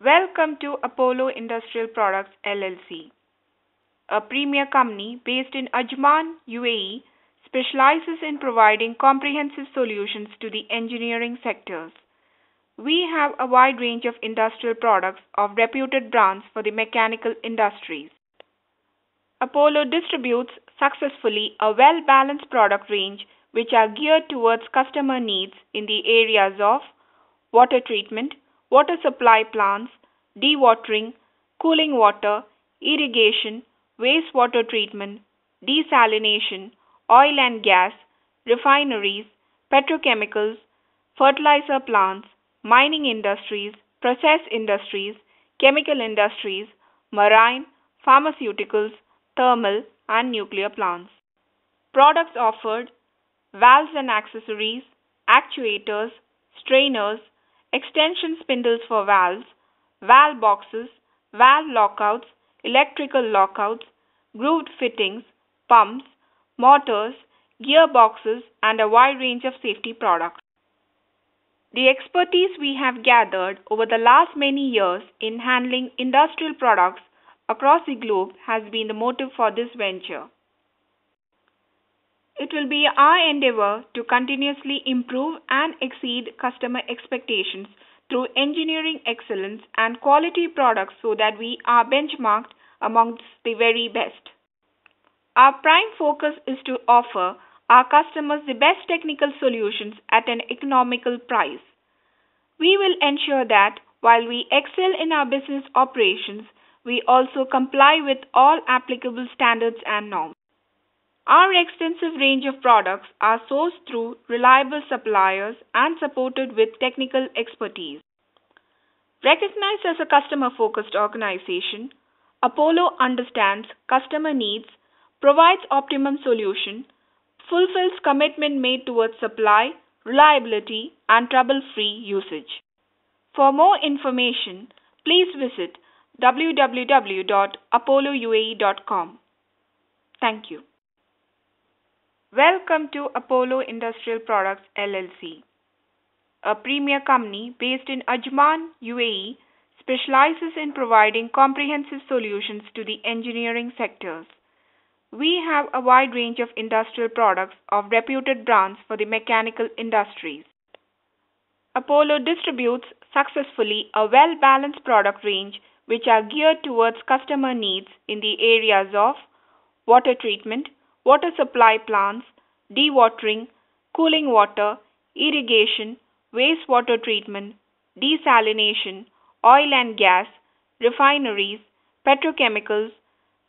Welcome to Apollo Industrial Products LLC, a premier company based in Ajman, UAE, specializes in providing comprehensive solutions to the engineering sectors. We have a wide range of industrial products of reputed brands for the mechanical industries. Apollo distributes successfully a well-balanced product range which are geared towards customer needs in the areas of water treatment, water supply plants, dewatering, cooling water, irrigation, wastewater treatment, desalination, oil and gas, refineries, petrochemicals, fertilizer plants, mining industries, process industries, chemical industries, marine, pharmaceuticals, thermal, and nuclear plants. Products offered: valves and accessories, actuators, strainers, extension spindles for valves, valve boxes, valve lockouts, electrical lockouts, grooved fittings, pumps, motors, gearboxes, and a wide range of safety products. The expertise we have gathered over the last many years in handling industrial products across the globe has been the motive for this venture. It will be our endeavor to continuously improve and exceed customer expectations through engineering excellence and quality products so that we are benchmarked amongst the very best. Our prime focus is to offer our customers the best technical solutions at an economical price. We will ensure that while we excel in our business operations, we also comply with all applicable standards and norms. Our extensive range of products are sourced through reliable suppliers and supported with technical expertise. Recognized as a customer-focused organization, Apollo understands customer needs, provides optimum solution, fulfills commitment made towards supply, reliability, and trouble-free usage. For more information, please visit www.apollouae.com. Thank you. Welcome to Apollo Industrial Products LLC, a premier company based in Ajman, UAE, specializes in providing comprehensive solutions to the engineering sectors. We have a wide range of industrial products of reputed brands for the mechanical industries. Apollo distributes successfully a well-balanced product range which are geared towards customer needs in the areas of water treatment, water supply plants, dewatering, cooling water, irrigation, wastewater treatment, desalination, oil and gas, refineries, petrochemicals,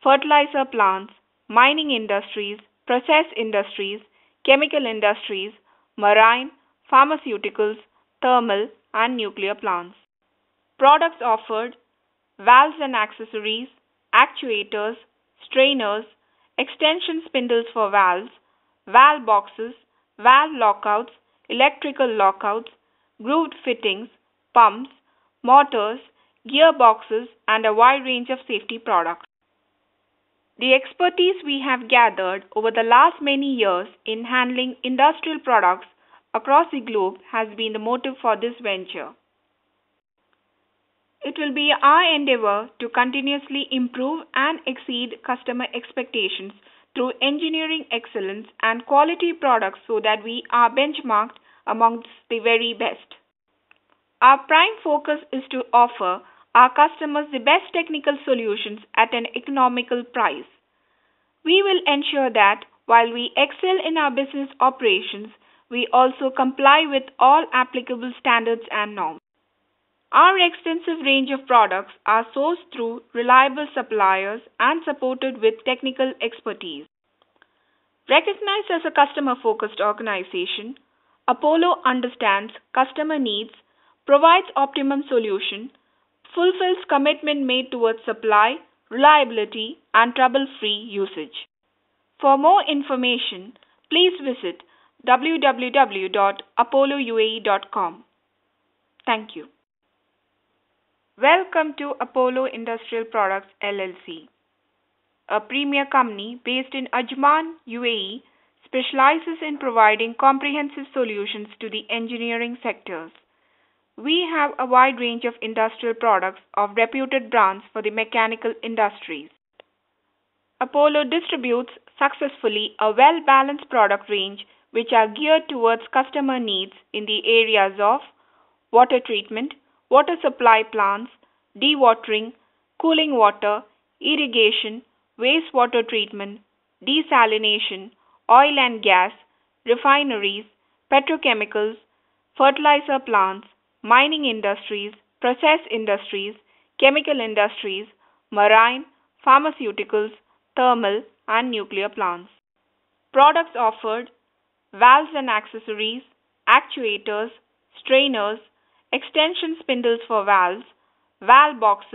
fertilizer plants, mining industries, process industries, chemical industries, marine, pharmaceuticals, thermal, and nuclear plants. Products offered: valves and accessories, actuators, strainers, extension spindles for valves, valve boxes, valve lockouts, electrical lockouts, grooved fittings, pumps, motors, gearboxes, and a wide range of safety products. The expertise we have gathered over the last many years in handling industrial products across the globe has been the motive for this venture. It will be our endeavor to continuously improve and exceed customer expectations through engineering excellence and quality products so that we are benchmarked amongst the very best. Our prime focus is to offer our customers the best technical solutions at an economical price. We will ensure that while we excel in our business operations, we also comply with all applicable standards and norms. Our extensive range of products are sourced through reliable suppliers and supported with technical expertise. Recognized as a customer-focused organization, Apollo understands customer needs, provides optimum solution, fulfills commitment made towards supply, reliability, and trouble-free usage. For more information, please visit www.apollouae.com. Thank you. Welcome to Apollo Industrial Products LLC, a premier company based in Ajman, UAE, specializes in providing comprehensive solutions to the engineering sectors. We have a wide range of industrial products of reputed brands for the mechanical industries. Apollo distributes successfully a well-balanced product range which are geared towards customer needs in the areas of water treatment, water supply plants, dewatering, cooling water, irrigation, wastewater treatment, desalination, oil and gas, refineries, petrochemicals, fertilizer plants, mining industries, process industries, chemical industries, marine, pharmaceuticals, thermal, and nuclear plants. Products offered: valves and accessories, actuators, strainers, extension spindles for valves, valve boxes,